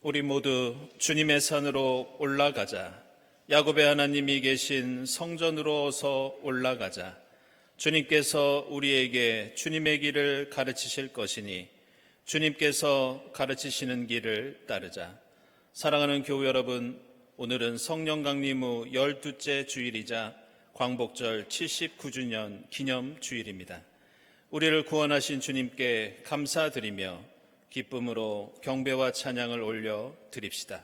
우리 모두 주님의 산으로 올라가자. 야곱의 하나님이 계신 성전으로 어서 올라가자. 주님께서 우리에게 주님의 길을 가르치실 것이니 주님께서 가르치시는 길을 따르자. 사랑하는 교우 여러분, 오늘은 성령 강림 후 12째 주일이자 광복절 79주년 기념 주일입니다. 우리를 구원하신 주님께 감사드리며 기쁨으로 경배와 찬양을 올려 드립시다.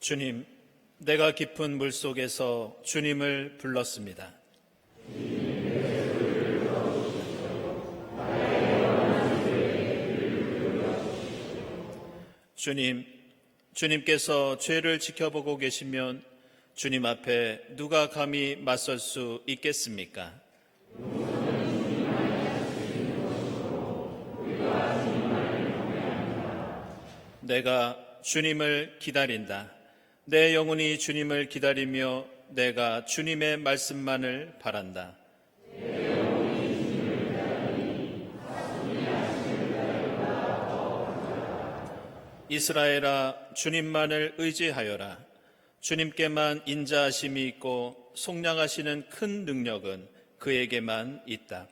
주님, 내가 깊은 물속에서 주님을 불렀습니다. 주님께서 죄를 지켜보고 계시면 주님 앞에 누가 감히 맞설 수 있겠습니까? 내가 주님을 기다린다. 내 영혼이 주님을 기다리며 내가 주님의 말씀만을 바란다. 이스라엘아, 주님만을 의지하여라. 주님께만 인자하심이 있고 속량하시는 큰 능력은 그에게만 있다.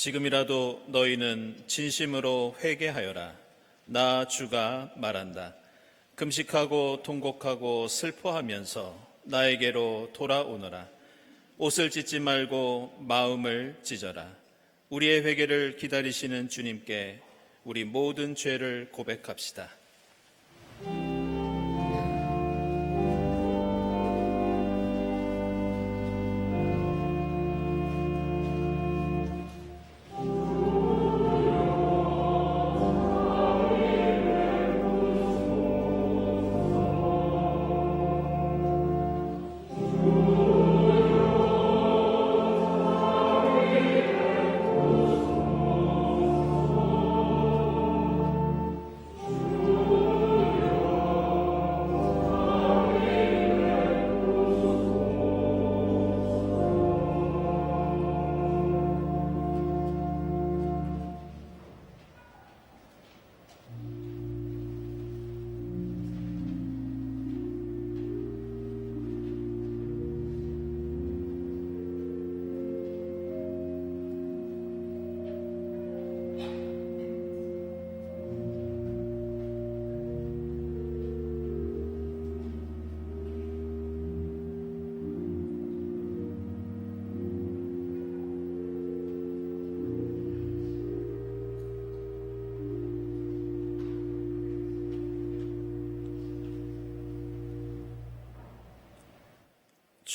지금이라도 너희는 진심으로 회개하여라. 나 주가 말한다. 금식하고 통곡하고 슬퍼하면서 나에게로 돌아오너라. 옷을 찢지 말고 마음을 찢어라. 우리의 회개를 기다리시는 주님께 우리 모든 죄를 고백합시다.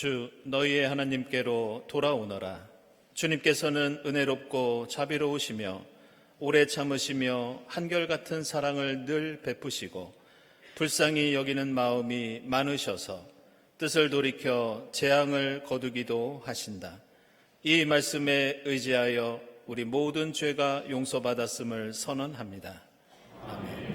주 너희의 하나님께로 돌아오너라. 주님께서는 은혜롭고 자비로우시며 오래 참으시며 한결같은 사랑을 늘 베푸시고 불쌍히 여기는 마음이 많으셔서 뜻을 돌이켜 재앙을 거두기도 하신다. 이 말씀에 의지하여 우리 모든 죄가 용서받았음을 선언합니다. 아멘.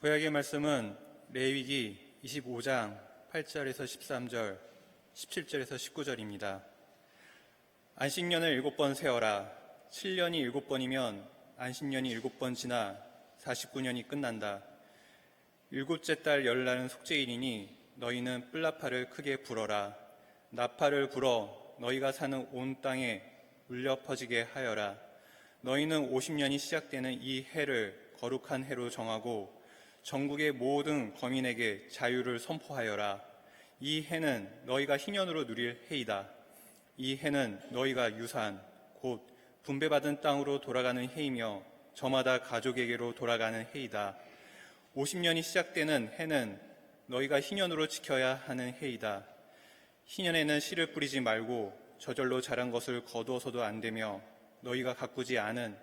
구약의 말씀은 레위기 25장 8절에서 13절, 17절에서 19절입니다. 안식년을 7번 세어라. 7년이 7번이면 안식년이 7번 지나 49년이 끝난다. 7째 달 열날은 속죄일이니 너희는 뿔나팔을 크게 불어라. 나팔을 불어 너희가 사는 온 땅에 울려 퍼지게 하여라. 너희는 50년이 시작되는 이 해를 거룩한 해로 정하고 전국의 모든 거민에게 자유를 선포하여라. 이 해는 너희가 희년으로 누릴 해이다. 이 해는 너희가 유산, 곧 분배받은 땅으로 돌아가는 해이며 저마다 가족에게로 돌아가는 해이다. 50년이 시작되는 해는 너희가 희년으로 지켜야 하는 해이다. 희년에는 씨를 뿌리지 말고 저절로 자란 것을 거두어서도 안 되며 너희가 가꾸지 않은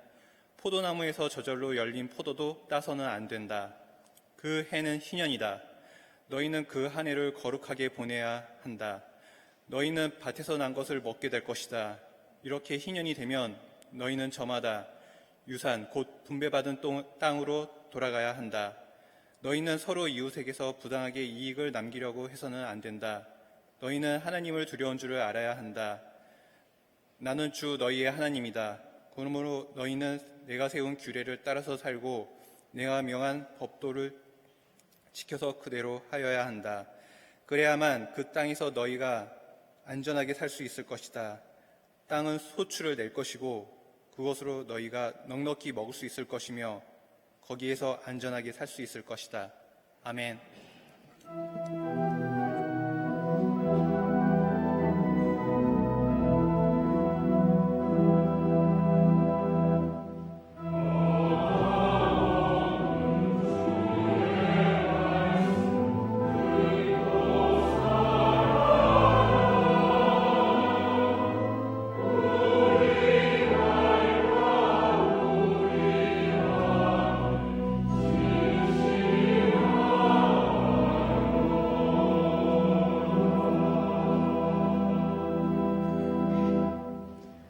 포도나무에서 저절로 열린 포도도 따서는 안 된다. 그 해는 희년이다. 너희는 그 한 해를 거룩하게 보내야 한다. 너희는 밭에서 난 것을 먹게 될 것이다. 이렇게 희년이 되면 너희는 저마다 유산, 곧 분배받은 땅으로 돌아가야 한다. 너희는 서로 이웃에게서 부당하게 이익을 남기려고 해서는 안 된다. 너희는 하나님을 두려운 줄을 알아야 한다. 나는 주 너희의 하나님이다. 그러므로 너희는 내가 세운 규례를 따라서 살고 내가 명한 법도를 지켜서 그대로 하여야 한다. 그래야만 그 땅에서 너희가 안전하게 살 수 있을 것이다. 땅은 소출을 낼 것이고 그것으로 너희가 넉넉히 먹을 수 있을 것이며 거기에서 안전하게 살 수 있을 것이다. 아멘.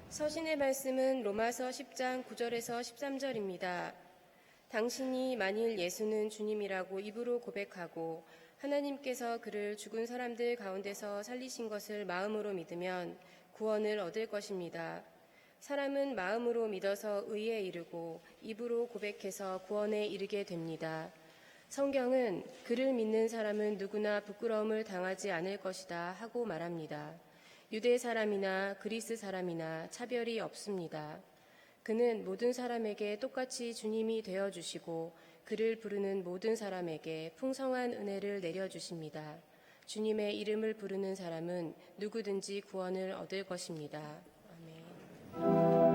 서신의 말씀은 로마서 10장 9절에서 13절입니다. 당신이 만일 예수는 주님이라고 입으로 고백하고 하나님께서 그를 죽은 사람들 가운데서 살리신 것을 마음으로 믿으면 구원을 얻을 것입니다. 사람은 마음으로 믿어서 의에 이르고 입으로 고백해서 구원에 이르게 됩니다. 성경은 그를 믿는 사람은 누구나 부끄러움을 당하지 않을 것이다 하고 말합니다. 유대 사람이나 그리스 사람이나 차별이 없습니다. 그는 모든 사람에게 똑같이 주님이 되어주시고 그를 부르는 모든 사람에게 풍성한 은혜를 내려주십니다. 주님의 이름을 부르는 사람은 누구든지 구원을 얻을 것입니다. 아멘.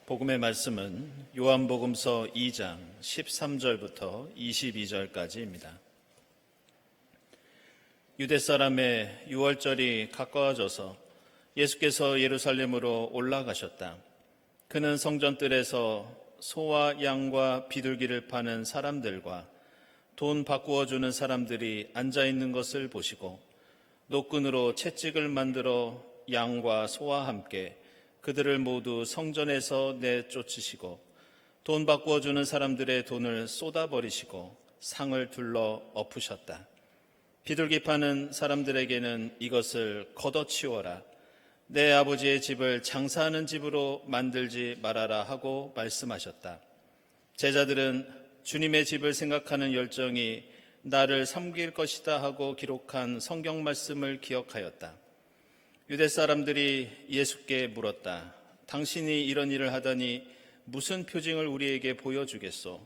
복음의 말씀은 요한복음서 2장 13절부터 22절까지입니다. 유대 사람의 유월절이 가까워져서 예수께서 예루살렘으로 올라가셨다. 그는 성전뜰에서 소와 양과 비둘기를 파는 사람들과 돈 바꾸어 주는 사람들이 앉아 있는 것을 보시고 노끈으로 채찍을 만들어 양과 소와 함께 그들을 모두 성전에서 내쫓으시고 돈 바꾸어 주는 사람들의 돈을 쏟아버리시고 상을 둘러 엎으셨다. 비둘기 파는 사람들에게는 이것을 걷어치워라. 내 아버지의 집을 장사하는 집으로 만들지 말아라 하고 말씀하셨다. 제자들은 주님의 집을 생각하는 열정이 나를 섬길 것이다 하고 기록한 성경 말씀을 기억하였다. 유대 사람들이 예수께 물었다. 당신이 이런 일을 하다니 무슨 표징을 우리에게 보여주겠소?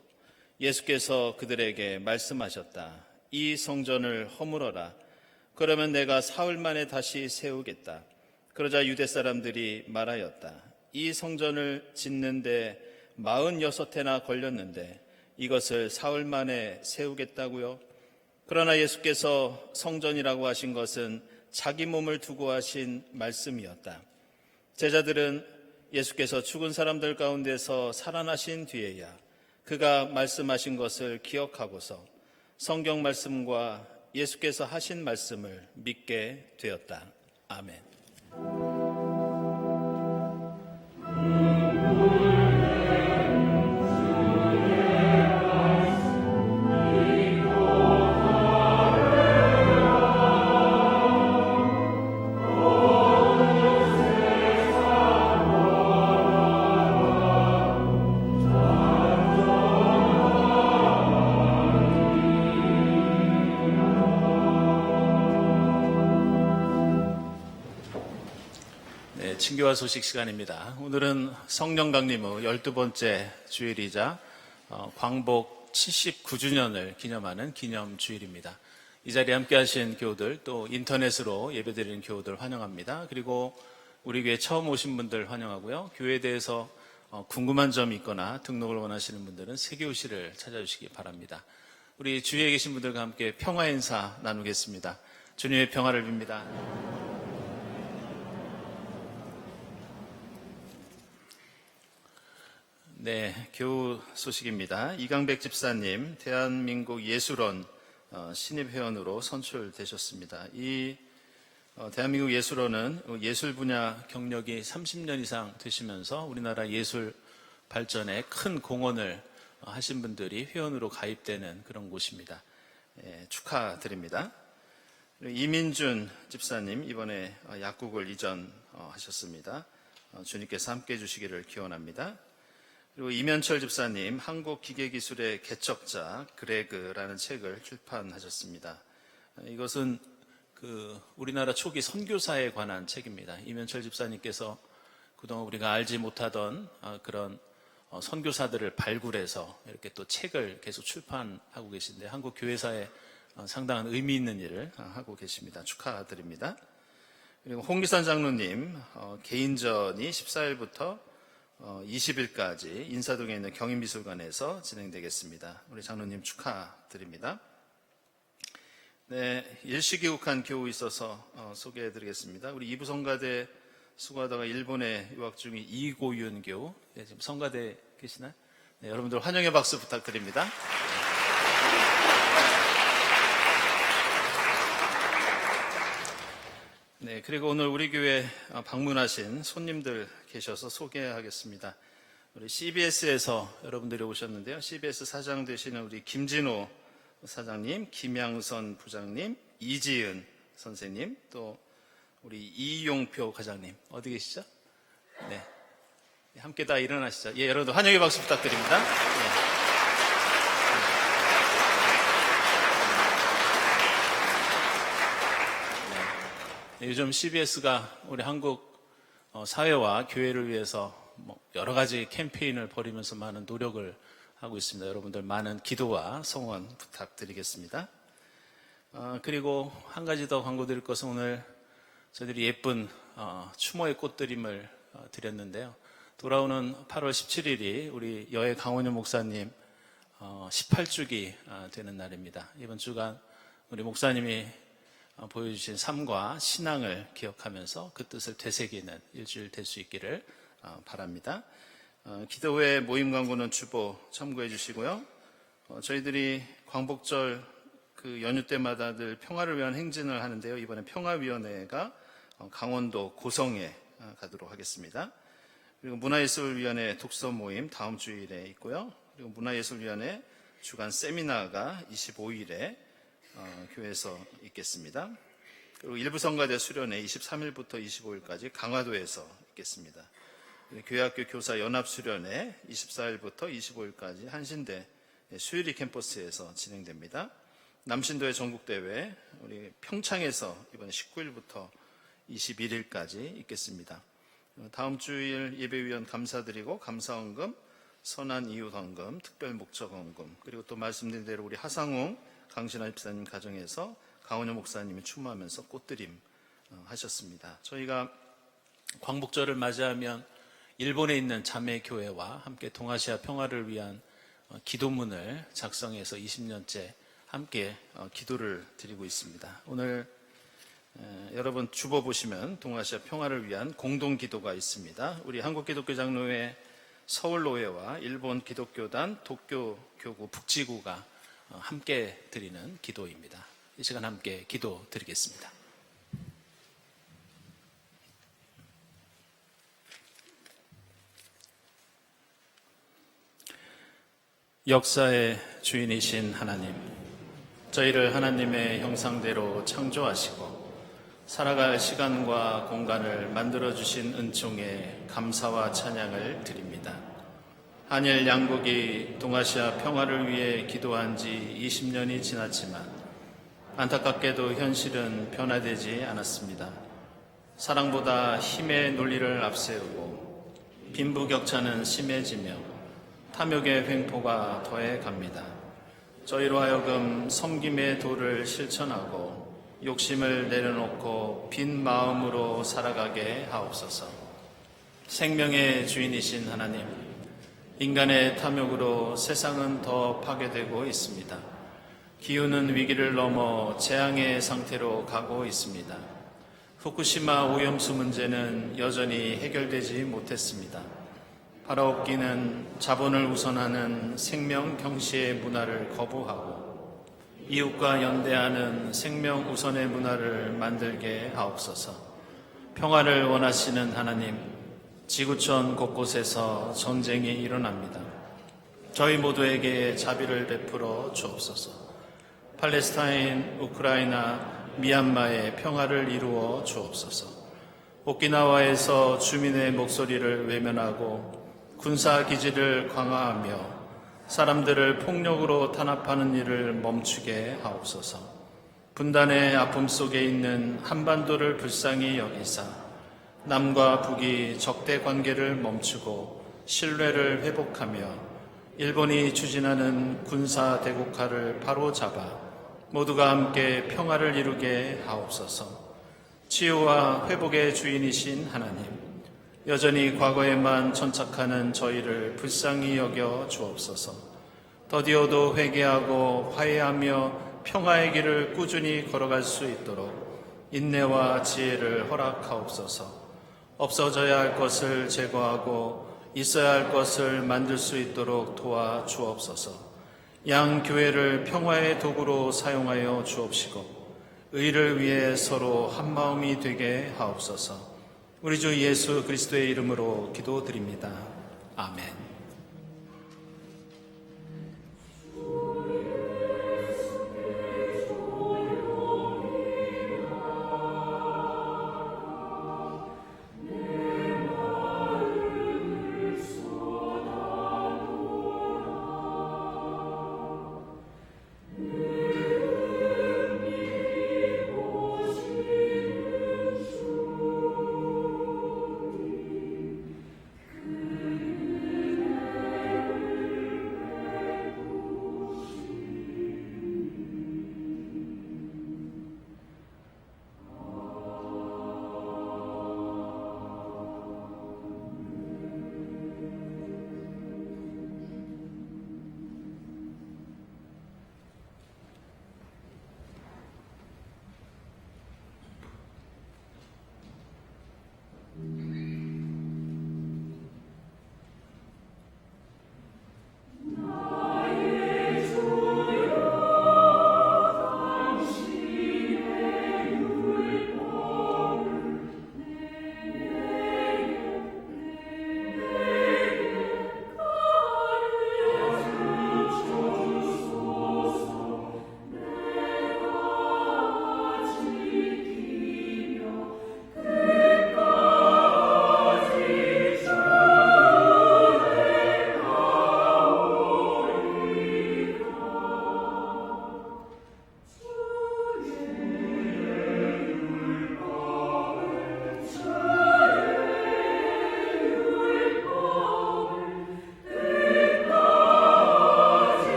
예수께서 그들에게 말씀하셨다. 이 성전을 허물어라. 그러면 내가 사흘 만에 다시 세우겠다. 그러자 유대 사람들이 말하였다. 이 성전을 짓는데 46해나 걸렸는데 이것을 사흘 만에 세우겠다고요? 그러나 예수께서 성전이라고 하신 것은 자기 몸을 두고 하신 말씀이었다. 제자들은 예수께서 죽은 사람들 가운데서 살아나신 뒤에야 그가 말씀하신 것을 기억하고서 성경 말씀과 예수께서 하신 말씀을 믿게 되었다. 아멘. 친교와 소식 시간입니다. 오늘은 성령 강림 후 12번째 주일이자 광복 79주년을 기념하는 기념주일입니다. 이 자리에 함께 하신 교우들, 또 인터넷으로 예배드리는 교우들 환영합니다. 그리고 우리 교회 처음 오신 분들 환영하고요. 교회에 대해서 궁금한 점이 있거나 등록을 원하시는 분들은 세교실을 찾아주시기 바랍니다. 우리 주위에 계신 분들과 함께 평화 인사 나누겠습니다. 주님의 평화를 빕니다. 네, 교우 소식입니다. 이강백 집사님, 대한민국 예술원 신입회원으로 선출되셨습니다. 이 대한민국 예술원은 예술 분야 경력이 30년 이상 되시면서 우리나라 예술 발전에 큰 공헌을 하신 분들이 회원으로 가입되는 그런 곳입니다. 축하드립니다. 이민준 집사님, 이번에 약국을 이전하셨습니다. 주님께서 함께해 주시기를 기원합니다. 그리고 이면철 집사님, 한국기계기술의 개척자 그레그라는 책을 출판하셨습니다. 이것은 우리나라 초기 선교사에 관한 책입니다. 이면철 집사님께서 그동안 우리가 알지 못하던 그런 선교사들을 발굴해서 이렇게 또 책을 계속 출판하고 계신데 한국 교회사에 상당한 의미 있는 일을 하고 계십니다. 축하드립니다. 그리고 홍기산 장로님, 개인전이 14일부터 20일까지 인사동에 있는 경인미술관에서 진행되겠습니다. 우리 장로님 축하드립니다. 네, 일시귀국한 교우 있어서 소개해드리겠습니다. 우리 이부성가대 수고하다가 일본에 유학 중인 이고윤 교우, 네, 지금 성가대 계시나요? 네, 여러분들 환영의 박수 부탁드립니다. 네, 그리고 오늘 우리 교회 방문하신 손님들 계셔서 소개하겠습니다. 우리 CBS에서 여러분들이 오셨는데요. CBS 사장 되시는 우리 김진호 사장님, 김양선 부장님, 이지은 선생님, 또 우리 이용표 과장님 어디 계시죠? 네, 함께 다 일어나시죠. 예, 여러분들 환영의 박수 부탁드립니다. 네. 요즘 CBS가 우리 한국 사회와 교회를 위해서 여러 가지 캠페인을 벌이면서 많은 노력을 하고 있습니다. 여러분들 많은 기도와 성원 부탁드리겠습니다. 그리고 한 가지 더 광고드릴 것은 오늘 저희들이 예쁜 추모의 꽃드림을 드렸는데요. 돌아오는 8월 17일이 우리 여의 강원효 목사님 18주기 되는 날입니다. 이번 주간 우리 목사님이 보여주신 삶과 신앙을 기억하면서 그 뜻을 되새기는 일주일 될 수 있기를 바랍니다. 기도 후에 모임 광고는 주보 참고해 주시고요. 저희들이 광복절 그 연휴 때마다 늘 평화를 위한 행진을 하는데요. 이번에 평화위원회가 강원도 고성에 가도록 하겠습니다. 그리고 문화예술위원회 독서 모임 다음 주일에 있고요. 그리고 문화예술위원회 주간 세미나가 25일에 교회에서 있겠습니다. 그리고 일부 성가대 수련회 23일부터 25일까지 강화도에서 있겠습니다. 교회학교 교사 연합수련회 24일부터 25일까지 한신대 수유리 캠퍼스에서 진행됩니다. 남신도의 전국대회 우리 평창에서 이번에 19일부터 21일까지 있겠습니다. 다음 주일 예배위원 감사드리고 감사헌금, 선한이웃헌금, 특별목적헌금, 그리고 또 말씀드린 대로 우리 하상웅 강신하 집사님 가정에서 강원효 목사님이 추모하면서 꽃드림 하셨습니다. 저희가 광복절을 맞이하면 일본에 있는 자매교회와 함께 동아시아 평화를 위한 기도문을 작성해서 20년째 함께 기도를 드리고 있습니다. 오늘 여러분 주보 보시면 동아시아 평화를 위한 공동기도가 있습니다. 우리 한국기독교장로회 서울노회와 일본 기독교단 도쿄교구 북지구가 함께 드리는 기도입니다. 이 시간 함께 기도 드리겠습니다. 역사의 주인이신 하나님, 저희를 하나님의 형상대로 창조하시고 살아갈 시간과 공간을 만들어주신 은총에 감사와 찬양을 드립니다. 한일 양국이 동아시아 평화를 위해 기도한 지 20년이 지났지만 안타깝게도 현실은 변화되지 않았습니다. 사랑보다 힘의 논리를 앞세우고 빈부격차는 심해지며 탐욕의 횡포가 더해 갑니다. 저희로 하여금 섬김의 도를 실천하고 욕심을 내려놓고 빈 마음으로 살아가게 하옵소서. 생명의 주인이신 하나님, 인간의 탐욕으로 세상은 더 파괴되고 있습니다. 기후는 위기를 넘어 재앙의 상태로 가고 있습니다. 후쿠시마 오염수 문제는 여전히 해결되지 못했습니다. 바라옵기는 자본을 우선하는 생명 경시의 문화를 거부하고 이웃과 연대하는 생명 우선의 문화를 만들게 하옵소서. 평화를 원하시는 하나님, 지구촌 곳곳에서 전쟁이 일어납니다. 저희 모두에게 자비를 베풀어 주옵소서. 팔레스타인, 우크라이나, 미얀마의 평화를 이루어 주옵소서. 오키나와에서 주민의 목소리를 외면하고 군사기지를 강화하며 사람들을 폭력으로 탄압하는 일을 멈추게 하옵소서. 분단의 아픔 속에 있는 한반도를 불쌍히 여기사 남과 북이 적대 관계를 멈추고 신뢰를 회복하며 일본이 추진하는 군사 대국화를 바로잡아 모두가 함께 평화를 이루게 하옵소서. 치유와 회복의 주인이신 하나님, 여전히 과거에만 천착하는 저희를 불쌍히 여겨 주옵소서. 더디어도 회개하고 화해하며 평화의 길을 꾸준히 걸어갈 수 있도록 인내와 지혜를 허락하옵소서. 없어져야 할 것을 제거하고 있어야 할 것을 만들 수 있도록 도와 주옵소서. 양 교회를 평화의 도구로 사용하여 주옵시고 의를 위해 서로 한마음이 되게 하옵소서. 우리 주 예수 그리스도의 이름으로 기도드립니다. 아멘.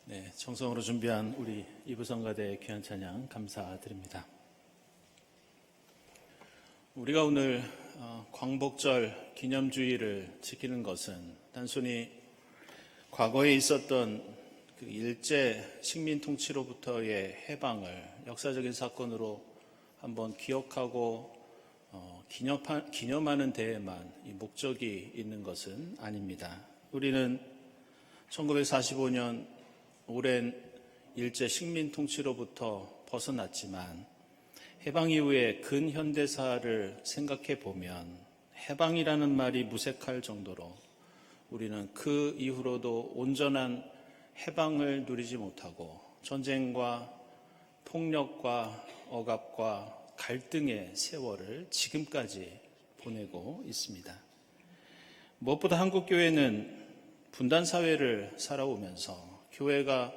네, 정성으로 준비한 우리 이부성가대의 귀한 찬양 감사드립니다. 우리가 오늘 광복절 기념주의를 지키는 것은 단순히 과거에 있었던 그 일제 식민 통치로부터의 해방을 역사적인 사건으로 한번 기억하고 기념하는 데에만 이 목적이 있는 것은 아닙니다. 우리는 1945년 오랜 일제 식민 통치로부터 벗어났지만 해방 이후의 근현대사를 생각해 보면 해방이라는 말이 무색할 정도로 우리는 그 이후로도 온전한 해방을 누리지 못하고 전쟁과 폭력과 억압과 갈등의 세월을 지금까지 보내고 있습니다. 무엇보다 한국교회는 분단사회를 살아오면서 교회가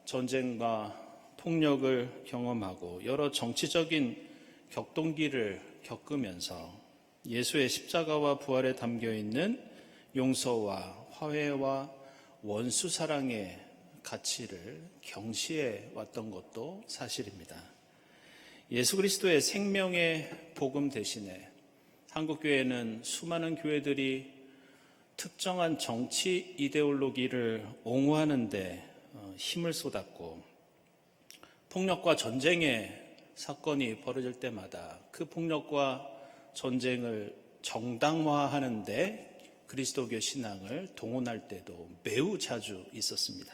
전쟁과 폭력을 경험하고 여러 정치적인 격동기를 겪으면서 예수의 십자가와 부활에 담겨있는 용서와 화해와 원수 사랑의 가치를 경시해 왔던 것도 사실입니다. 예수 그리스도의 생명의 복음 대신에 한국교회는 수많은 교회들이 특정한 정치 이데올로기를 옹호하는 데 힘을 쏟았고 폭력과 전쟁의 사건이 벌어질 때마다 그 폭력과 전쟁을 정당화하는 데 그리스도교 신앙을 동원할 때도 매우 자주 있었습니다.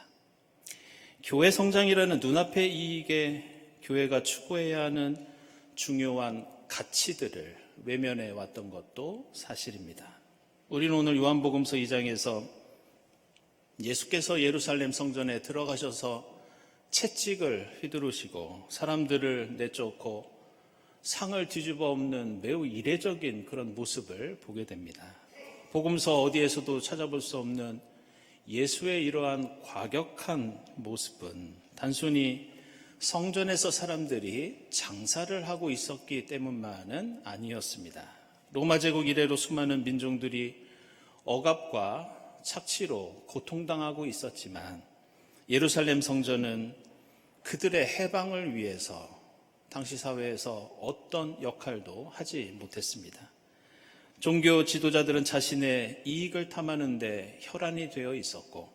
교회 성장이라는 눈앞의 이익에 교회가 추구해야 하는 중요한 가치들을 외면해 왔던 것도 사실입니다. 우리는 오늘 요한복음서 2장에서 예수께서 예루살렘 성전에 들어가셔서 채찍을 휘두르시고 사람들을 내쫓고 상을 뒤집어 엎는 매우 이례적인 그런 모습을 보게 됩니다. 복음서 어디에서도 찾아볼 수 없는 예수의 이러한 과격한 모습은 단순히 성전에서 사람들이 장사를 하고 있었기 때문만은 아니었습니다. 로마 제국 이래로 수많은 민중들이 억압과 착취로 고통당하고 있었지만 예루살렘 성전은 그들의 해방을 위해서 당시 사회에서 어떤 역할도 하지 못했습니다. 종교 지도자들은 자신의 이익을 탐하는 데 혈안이 되어 있었고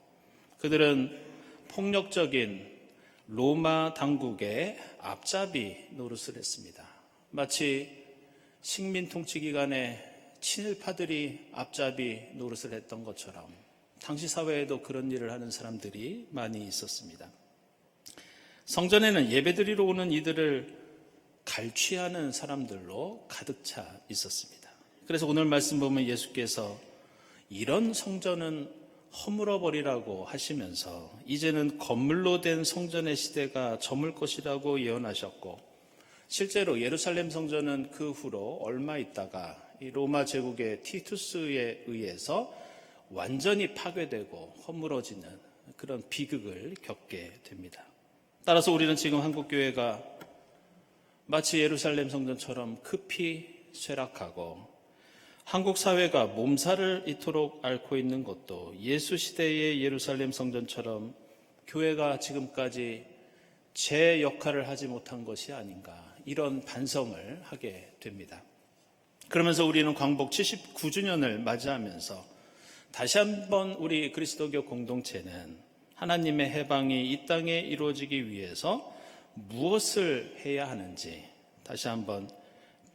그들은 폭력적인 로마 당국의 앞잡이 노릇을 했습니다. 마치 식민 통치 기간에 친일파들이 앞잡이 노릇을 했던 것처럼 당시 사회에도 그런 일을 하는 사람들이 많이 있었습니다. 성전에는 예배드리러 오는 이들을 갈취하는 사람들로 가득 차 있었습니다. 그래서 오늘 말씀 보면 예수께서 이런 성전은 허물어버리라고 하시면서 이제는 건물로 된 성전의 시대가 저물 것이라고 예언하셨고 실제로 예루살렘 성전은 그 후로 얼마 있다가 이 로마 제국의 티투스에 의해서 완전히 파괴되고 허물어지는 그런 비극을 겪게 됩니다. 따라서 우리는 지금 한국교회가 마치 예루살렘 성전처럼 급히 쇠락하고 한국 사회가 몸살을 이토록 앓고 있는 것도 예수 시대의 예루살렘 성전처럼 교회가 지금까지 제 역할을 하지 못한 것이 아닌가 이런 반성을 하게 됩니다. 그러면서 우리는 광복 79주년을 맞이하면서 다시 한번 우리 그리스도교 공동체는 하나님의 해방이 이 땅에 이루어지기 위해서 무엇을 해야 하는지 다시 한번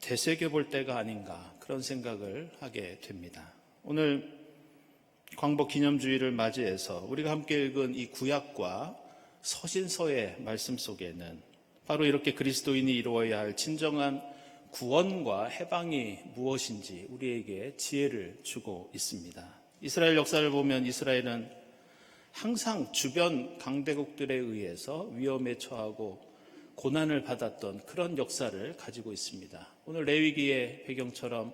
되새겨볼 때가 아닌가 그런 생각을 하게 됩니다. 오늘 광복 기념주의를 맞이해서 우리가 함께 읽은 이 구약과 서신서의 말씀 속에는 바로 이렇게 그리스도인이 이루어야 할 진정한 구원과 해방이 무엇인지 우리에게 지혜를 주고 있습니다. 이스라엘 역사를 보면 이스라엘은 항상 주변 강대국들에 의해서 위험에 처하고 고난을 받았던 그런 역사를 가지고 있습니다. 오늘 레위기의 배경처럼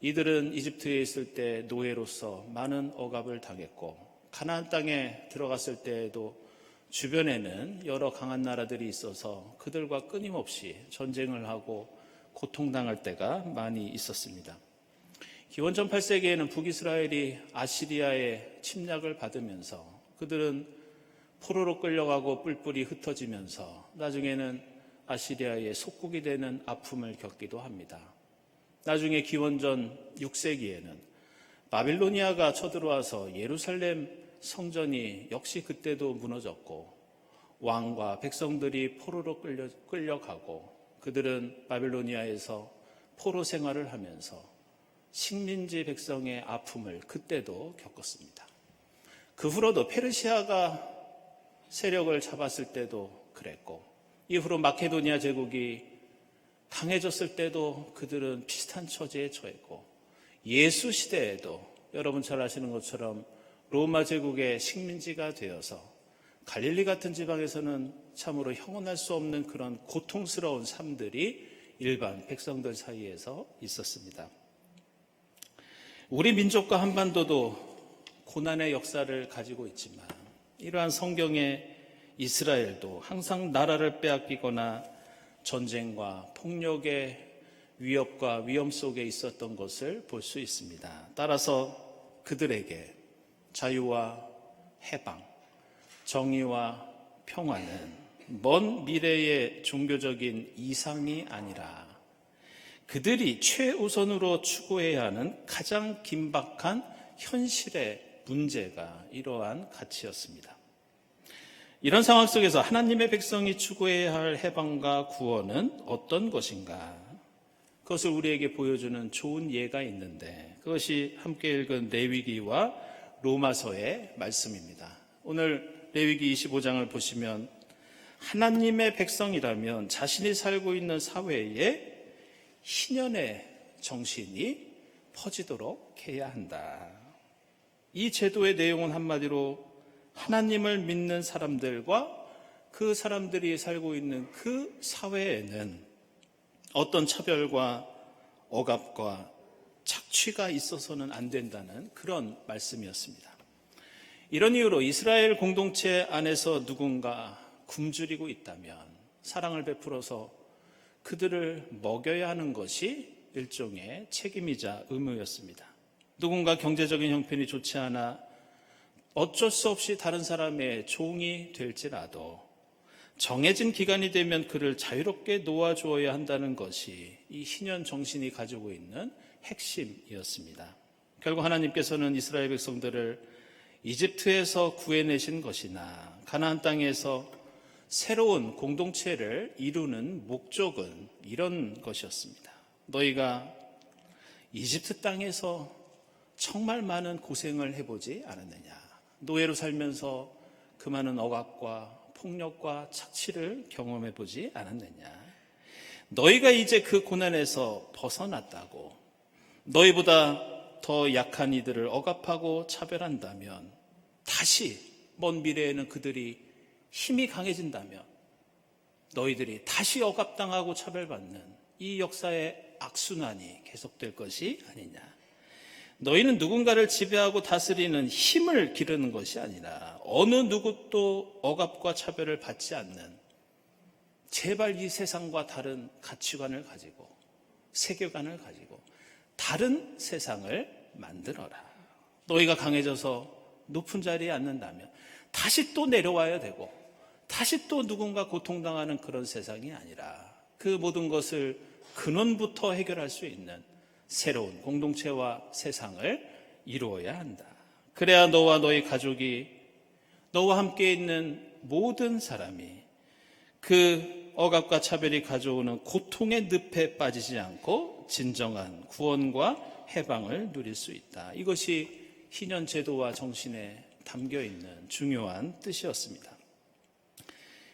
이들은 이집트에 있을 때 노예로서 많은 억압을 당했고 가나안 땅에 들어갔을 때에도 주변에는 여러 강한 나라들이 있어서 그들과 끊임없이 전쟁을 하고 고통당할 때가 많이 있었습니다. 기원전 8세기에는 북이스라엘이 아시리아의 침략을 받으면서 그들은 포로로 끌려가고 뿔뿔이 흩어지면서 나중에는 아시리아의 속국이 되는 아픔을 겪기도 합니다. 나중에 기원전 6세기에는 바빌로니아가 쳐들어와서 예루살렘 성전이 역시 그때도 무너졌고 왕과 백성들이 포로로 끌려가고 그들은 바빌로니아에서 포로 생활을 하면서 식민지 백성의 아픔을 그때도 겪었습니다. 그 후로도 페르시아가 세력을 잡았을 때도 그랬고 이후로 마케도니아 제국이 강해졌을 때도 그들은 비슷한 처지에 처했고 예수 시대에도 여러분 잘 아시는 것처럼 로마 제국의 식민지가 되어서 갈릴리 같은 지방에서는 참으로 형언할 수 없는 그런 고통스러운 삶들이 일반 백성들 사이에서 있었습니다. 우리 민족과 한반도도 고난의 역사를 가지고 있지만 이러한 성경의 이스라엘도 항상 나라를 빼앗기거나 전쟁과 폭력의 위협과 위험 속에 있었던 것을 볼 수 있습니다. 따라서 그들에게 자유와 해방, 정의와 평화는 먼 미래의 종교적인 이상이 아니라 그들이 최우선으로 추구해야 하는 가장 긴박한 현실의 문제가 이러한 가치였습니다. 이런 상황 속에서 하나님의 백성이 추구해야 할 해방과 구원은 어떤 것인가? 그것을 우리에게 보여주는 좋은 예가 있는데 그것이 함께 읽은 레위기와 로마서의 말씀입니다. 오늘 레위기 25장을 보시면 하나님의 백성이라면 자신이 살고 있는 사회에 희년의 정신이 퍼지도록 해야 한다. 이 제도의 내용은 한마디로 하나님을 믿는 사람들과 그 사람들이 살고 있는 그 사회에는 어떤 차별과 억압과 착취가 있어서는 안 된다는 그런 말씀이었습니다. 이런 이유로 이스라엘 공동체 안에서 누군가 굶주리고 있다면 사랑을 베풀어서 그들을 먹여야 하는 것이 일종의 책임이자 의무였습니다. 누군가 경제적인 형편이 좋지 않아 어쩔 수 없이 다른 사람의 종이 될지라도 정해진 기간이 되면 그를 자유롭게 놓아주어야 한다는 것이 이 희년 정신이 가지고 있는 핵심이었습니다. 결국 하나님께서는 이스라엘 백성들을 이집트에서 구해내신 것이나 가나안 땅에서 새로운 공동체를 이루는 목적은 이런 것이었습니다. 너희가 이집트 땅에서 정말 많은 고생을 해보지 않았느냐. 노예로 살면서 그 많은 억압과 폭력과 착취를 경험해보지 않았느냐. 너희가 이제 그 고난에서 벗어났다고 너희보다 더 약한 이들을 억압하고 차별한다면 다시 먼 미래에는 그들이 힘이 강해진다면 너희들이 다시 억압당하고 차별받는 이 역사의 악순환이 계속될 것이 아니냐. 너희는 누군가를 지배하고 다스리는 힘을 기르는 것이 아니라 어느 누구도 억압과 차별을 받지 않는 제발 이 세상과 다른 가치관을 가지고 세계관을 가지고 다른 세상을 만들어라. 너희가 강해져서 높은 자리에 앉는다면 다시 또 내려와야 되고 다시 또 누군가 고통당하는 그런 세상이 아니라 그 모든 것을 근원부터 해결할 수 있는 새로운 공동체와 세상을 이루어야 한다. 그래야 너와 너희 가족이 너와 함께 있는 모든 사람이 그 억압과 차별이 가져오는 고통의 늪에 빠지지 않고 진정한 구원과 해방을 누릴 수 있다. 이것이 희년 제도와 정신에 담겨 있는 중요한 뜻이었습니다.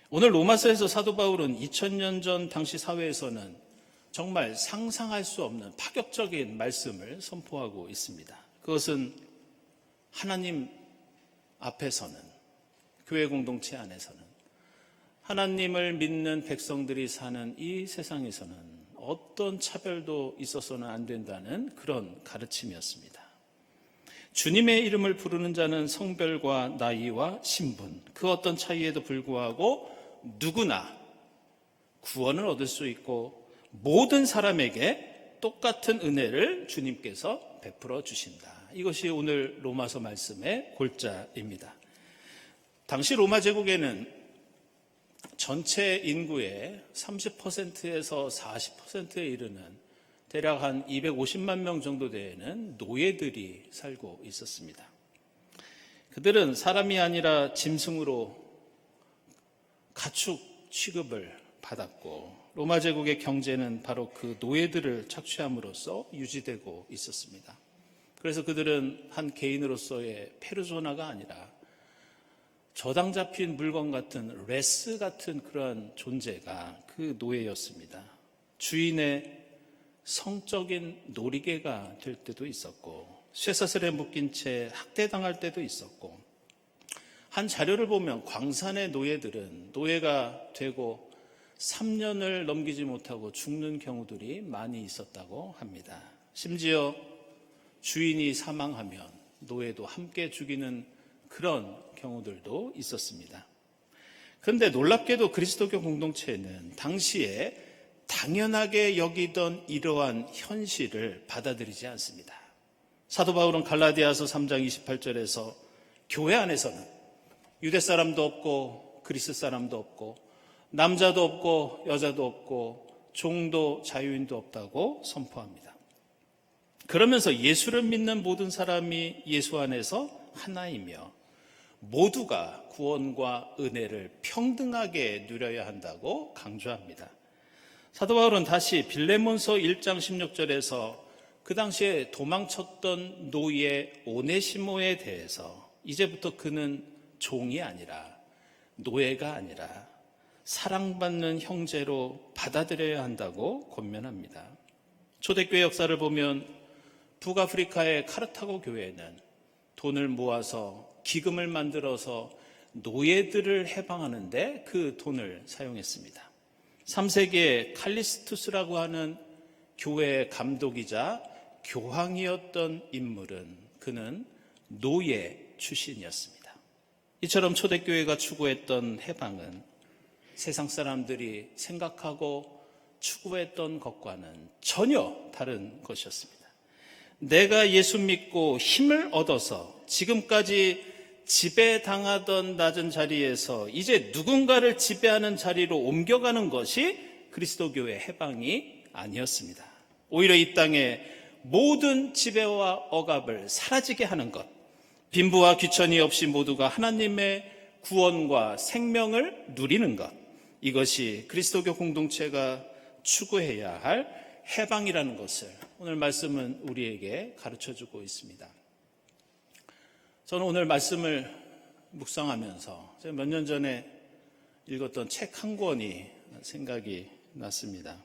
오늘 로마서에서 사도 바울은 2000년 전 당시 사회에서는 정말 상상할 수 없는 파격적인 말씀을 선포하고 있습니다. 그것은 하나님 앞에서는, 교회 공동체 안에서는, 하나님을 믿는 백성들이 사는 이 세상에서는 어떤 차별도 있어서는 안 된다는 그런 가르침이었습니다. 주님의 이름을 부르는 자는 성별과 나이와 신분, 그 어떤 차이에도 불구하고 누구나 구원을 얻을 수 있고 모든 사람에게 똑같은 은혜를 주님께서 베풀어 주신다. 이것이 오늘 로마서 말씀의 골자입니다. 당시 로마 제국에는 전체 인구의 30%에서 40%에 이르는 대략 한 250만 명 정도 되는 노예들이 살고 있었습니다. 그들은 사람이 아니라 짐승으로 가축 취급을 받았고 로마 제국의 경제는 바로 그 노예들을 착취함으로써 유지되고 있었습니다. 그래서 그들은 한 개인으로서의 페르소나가 아니라 저당 잡힌 물건 같은 레스 같은 그러한 존재가 그 노예였습니다. 주인의 성적인 놀이개가 될 때도 있었고 쇠사슬에 묶인 채 학대당할 때도 있었고 한 자료를 보면 광산의 노예들은 노예가 되고 3년을 넘기지 못하고 죽는 경우들이 많이 있었다고 합니다. 심지어 주인이 사망하면 노예도 함께 죽이는 그런 경우들도 있었습니다. 그런데 놀랍게도 그리스도교 공동체는 당시에 당연하게 여기던 이러한 현실을 받아들이지 않습니다. 사도 바울은 갈라디아서 3장 28절에서 교회 안에서는 유대 사람도 없고 그리스 사람도 없고 남자도 없고 여자도 없고 종도 자유인도 없다고 선포합니다. 그러면서 예수를 믿는 모든 사람이 예수 안에서 하나이며 모두가 구원과 은혜를 평등하게 누려야 한다고 강조합니다. 사도 바울은 다시 빌레몬서 1장 16절에서 그 당시에 도망쳤던 노예 오네시모에 대해서 이제부터 그는 종이 아니라 노예가 아니라 사랑받는 형제로 받아들여야 한다고 권면합니다. 초대교회 역사를 보면 북아프리카의 카르타고 교회는 돈을 모아서 기금을 만들어서 노예들을 해방하는데 그 돈을 사용했습니다. 3세기에 칼리스투스라고 하는 교회의 감독이자 교황이었던 인물은 그는 노예 출신이었습니다. 이처럼 초대교회가 추구했던 해방은 세상 사람들이 생각하고 추구했던 것과는 전혀 다른 것이었습니다. 내가 예수 믿고 힘을 얻어서 지금까지 지배당하던 낮은 자리에서 이제 누군가를 지배하는 자리로 옮겨가는 것이 그리스도교의 해방이 아니었습니다. 오히려 이 땅에 모든 지배와 억압을 사라지게 하는 것, 빈부와 귀천이 없이 모두가 하나님의 구원과 생명을 누리는 것, 이것이 그리스도교 공동체가 추구해야 할 해방이라는 것을 오늘 말씀은 우리에게 가르쳐주고 있습니다. 저는 오늘 말씀을 묵상하면서 제가 몇 년 전에 읽었던 책 한 권이 생각이 났습니다.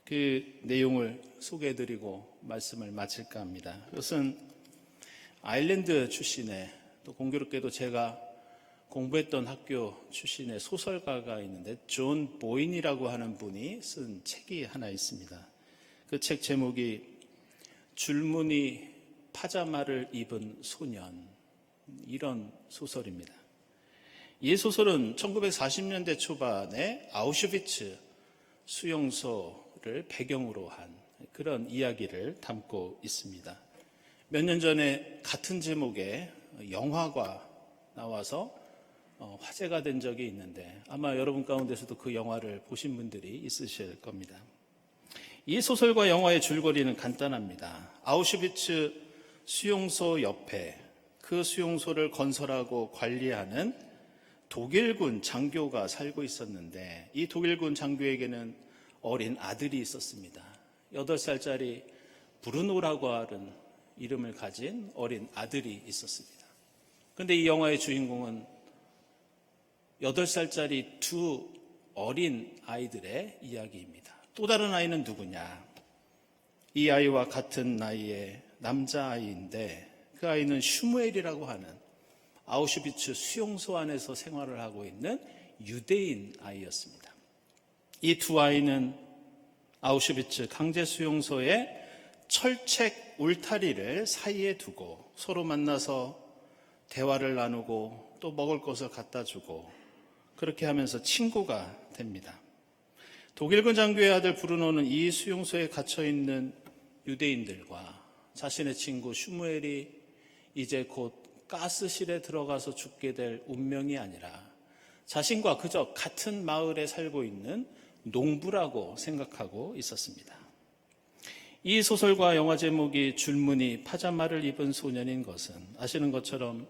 그 내용을 소개해드리고 말씀을 마칠까 합니다. 이것은 아일랜드 출신의 또 공교롭게도 제가 공부했던 학교 출신의 소설가가 있는데 존 보인이라고 하는 분이 쓴 책이 하나 있습니다. 그 책 제목이 줄무늬 파자마를 입은 소년, 이런 소설입니다. 이 소설은 1940년대 초반에 아우슈비츠 수용소를 배경으로 한 그런 이야기를 담고 있습니다. 몇 년 전에 같은 제목의 영화가 나와서 화제가 된 적이 있는데 아마 여러분 가운데서도 그 영화를 보신 분들이 있으실 겁니다. 이 소설과 영화의 줄거리는 간단합니다. 아우슈비츠 수용소 옆에 그 수용소를 건설하고 관리하는 독일군 장교가 살고 있었는데 이 독일군 장교에게는 어린 아들이 있었습니다. 8살짜리 브루노라고 하는 이름을 가진 어린 아들이 있었습니다. 그런데 이 영화의 주인공은 8살짜리 두 어린 아이들의 이야기입니다. 또 다른 아이는 누구냐? 이 아이와 같은 나이의 남자아이인데 그 아이는 슈무엘이라고 하는 아우슈비츠 수용소 안에서 생활을 하고 있는 유대인 아이였습니다. 이 두 아이는 아우슈비츠 강제수용소의 철책 울타리를 사이에 두고 서로 만나서 대화를 나누고 또 먹을 것을 갖다 주고 그렇게 하면서 친구가 됩니다. 독일군 장교의 아들 브루노는 이 수용소에 갇혀있는 유대인들과 자신의 친구 슈무엘이 이제 곧 가스실에 들어가서 죽게 될 운명이 아니라 자신과 그저 같은 마을에 살고 있는 농부라고 생각하고 있었습니다. 이 소설과 영화 제목이 줄무늬 파자마를 입은 소년인 것은 아시는 것처럼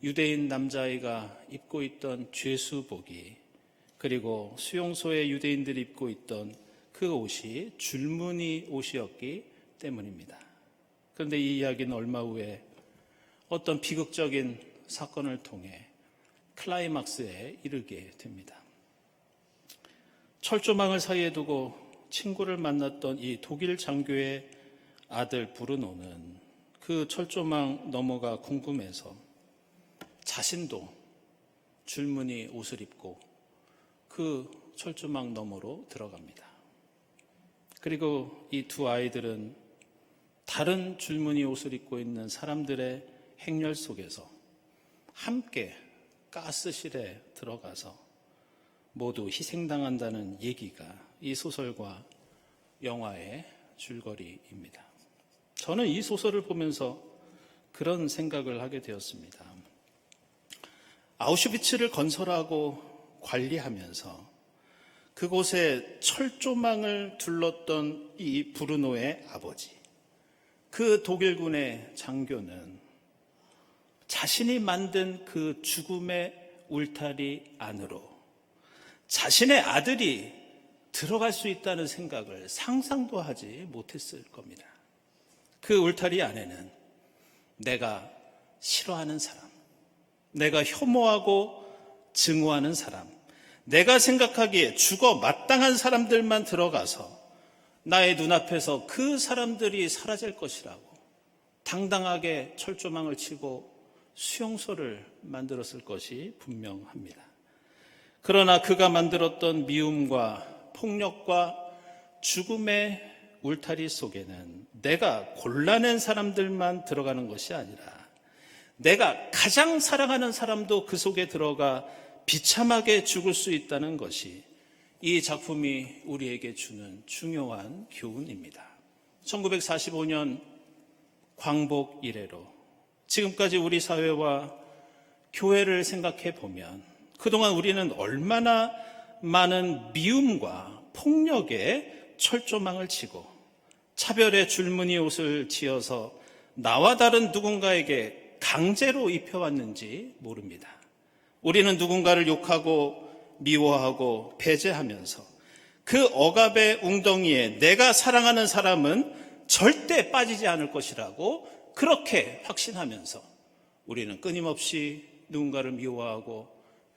유대인 남자아이가 입고 있던 죄수복이, 그리고 수용소에 유대인들이 입고 있던 그 옷이 줄무늬 옷이었기 때문입니다. 그런데 이 이야기는 얼마 후에 어떤 비극적인 사건을 통해 클라이막스에 이르게 됩니다. 철조망을 사이에 두고 친구를 만났던 이 독일 장교의 아들 브루노는 그 철조망 너머가 궁금해서 자신도 줄무늬 옷을 입고 그 철조망 너머로 들어갑니다. 그리고 이 두 아이들은 다른 줄무늬 옷을 입고 있는 사람들의 행렬 속에서 함께 가스실에 들어가서 모두 희생당한다는 얘기가 이 소설과 영화의 줄거리입니다. 저는 이 소설을 보면서 그런 생각을 하게 되었습니다. 아우슈비츠를 건설하고 관리하면서 그곳에 철조망을 둘렀던 이 브루노의 아버지, 그 독일군의 장교는 자신이 만든 그 죽음의 울타리 안으로 자신의 아들이 들어갈 수 있다는 생각을 상상도 하지 못했을 겁니다. 그 울타리 안에는 내가 싫어하는 사람, 내가 혐오하고 증오하는 사람, 내가 생각하기에 죽어 마땅한 사람들만 들어가서 나의 눈앞에서 그 사람들이 사라질 것이라고 당당하게 철조망을 치고 수용소를 만들었을 것이 분명합니다. 그러나 그가 만들었던 미움과 폭력과 죽음의 울타리 속에는 내가 골라낸 사람들만 들어가는 것이 아니라 내가 가장 사랑하는 사람도 그 속에 들어가 비참하게 죽을 수 있다는 것이 이 작품이 우리에게 주는 중요한 교훈입니다. 1945년 광복 이래로 지금까지 우리 사회와 교회를 생각해 보면 그동안 우리는 얼마나 많은 미움과 폭력에 철조망을 치고 차별의 줄무늬 옷을 지어서 나와 다른 누군가에게 강제로 입혀왔는지 모릅니다. 우리는 누군가를 욕하고 미워하고 배제하면서 그 억압의 웅덩이에 내가 사랑하는 사람은 절대 빠지지 않을 것이라고 그렇게 확신하면서 우리는 끊임없이 누군가를 미워하고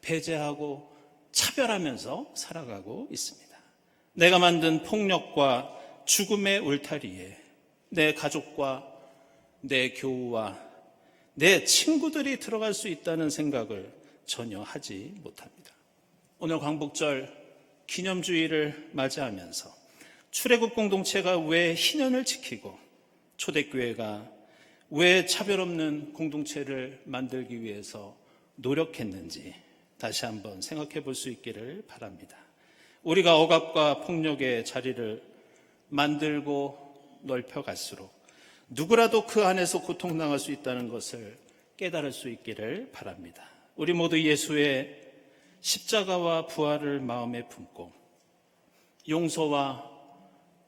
배제하고 차별하면서 살아가고 있습니다. 내가 만든 폭력과 죽음의 울타리에 내 가족과 내 교우와 내 친구들이 들어갈 수 있다는 생각을 전혀 하지 못합니다. 오늘 광복절 기념주의를 맞이하면서 출애굽 공동체가 왜 희년을 지키고 초대교회가 왜 차별 없는 공동체를 만들기 위해서 노력했는지 다시 한번 생각해 볼 수 있기를 바랍니다. 우리가 억압과 폭력의 자리를 만들고 넓혀갈수록 누구라도 그 안에서 고통당할 수 있다는 것을 깨달을 수 있기를 바랍니다. 우리 모두 예수의 십자가와 부활을 마음에 품고 용서와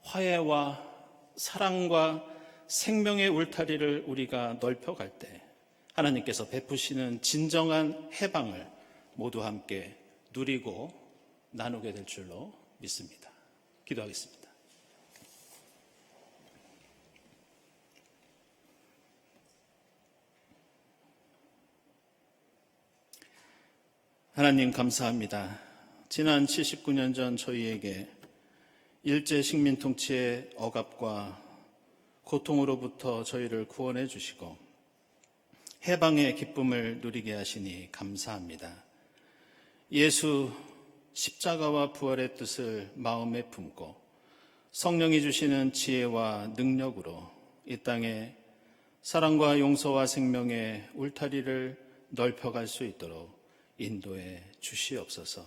화해와 사랑과 생명의 울타리를 우리가 넓혀갈 때 하나님께서 베푸시는 진정한 해방을 모두 함께 누리고 나누게 될 줄로 믿습니다. 기도하겠습니다. 하나님 감사합니다. 지난 79년 전 저희에게 일제 식민 통치의 억압과 고통으로부터 저희를 구원해 주시고 해방의 기쁨을 누리게 하시니 감사합니다. 예수 십자가와 부활의 뜻을 마음에 품고 성령이 주시는 지혜와 능력으로 이 땅에 사랑과 용서와 생명의 울타리를 넓혀갈 수 있도록 인도해 주시옵소서.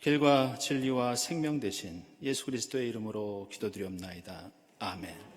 길과 진리와 생명 되신 예수 그리스도의 이름으로 기도드리옵나이다. 아멘.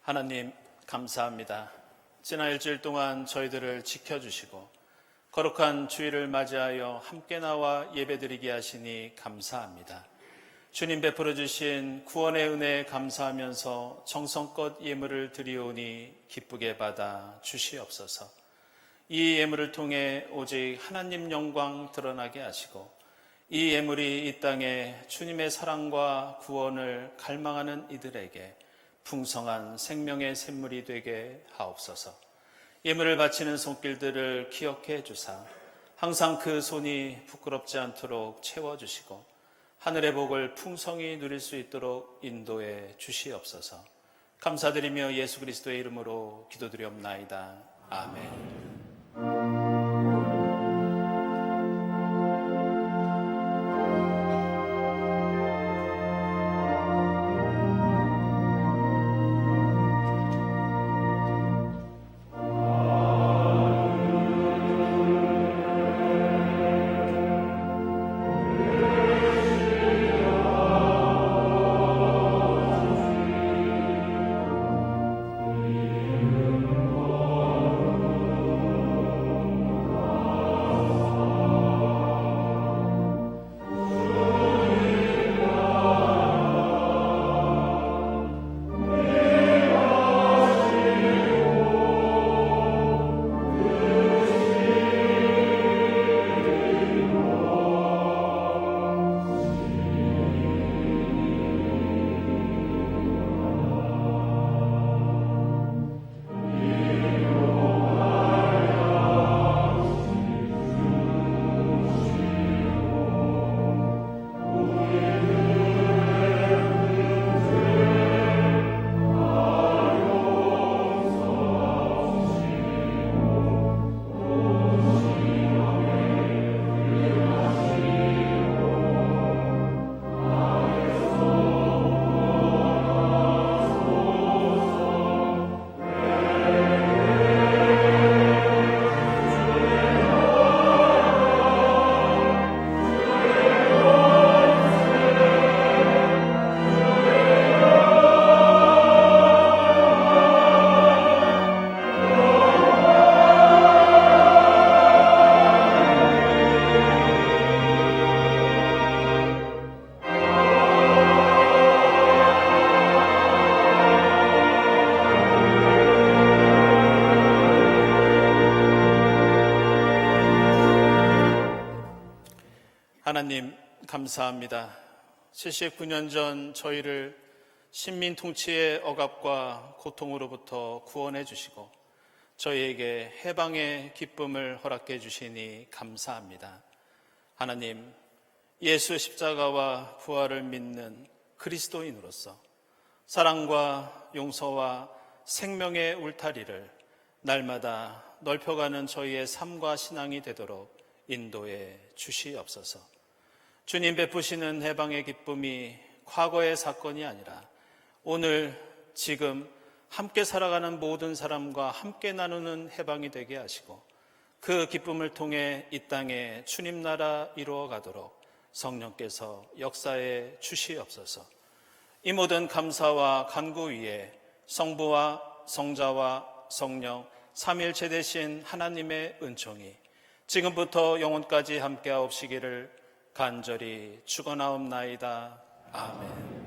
하나님 감사합니다. 지난 일주일 동안 저희들을 지켜주시고 거룩한 주일을 맞이하여 함께 나와 예배드리게 하시니 감사합니다. 주님 베풀어 주신 구원의 은혜에 감사하면서 정성껏 예물을 드리오니 기쁘게 받아 주시옵소서. 이 예물을 통해 오직 하나님 영광 드러나게 하시고 이 예물이 이 땅에 주님의 사랑과 구원을 갈망하는 이들에게 풍성한 생명의 샘물이 되게 하옵소서. 예물을 바치는 손길들을 기억해 주사 항상 그 손이 부끄럽지 않도록 채워주시고 하늘의 복을 풍성히 누릴 수 있도록 인도해 주시옵소서. 감사드리며 예수 그리스도의 이름으로 기도드리옵나이다. 아멘. 하나님 감사합니다. 79년 전 저희를 신민 통치의 억압과 고통으로부터 구원해 주시고 저희에게 해방의 기쁨을 허락해 주시니 감사합니다. 하나님, 예수 십자가와 부활을 믿는 그리스도인으로서 사랑과 용서와 생명의 울타리를 날마다 넓혀가는 저희의 삶과 신앙이 되도록 인도해 주시옵소서. 주님 베푸시는 해방의 기쁨이 과거의 사건이 아니라 오늘 지금 함께 살아가는 모든 사람과 함께 나누는 해방이 되게 하시고 그 기쁨을 통해 이 땅에 주님 나라 이루어가도록 성령께서 역사해 주시옵소서. 이 모든 감사와 간구 위에 성부와 성자와 성령 삼위일체 되신 하나님의 은총이 지금부터 영원까지 함께하옵시기를 간절히 축원하옵나이다. 아멘.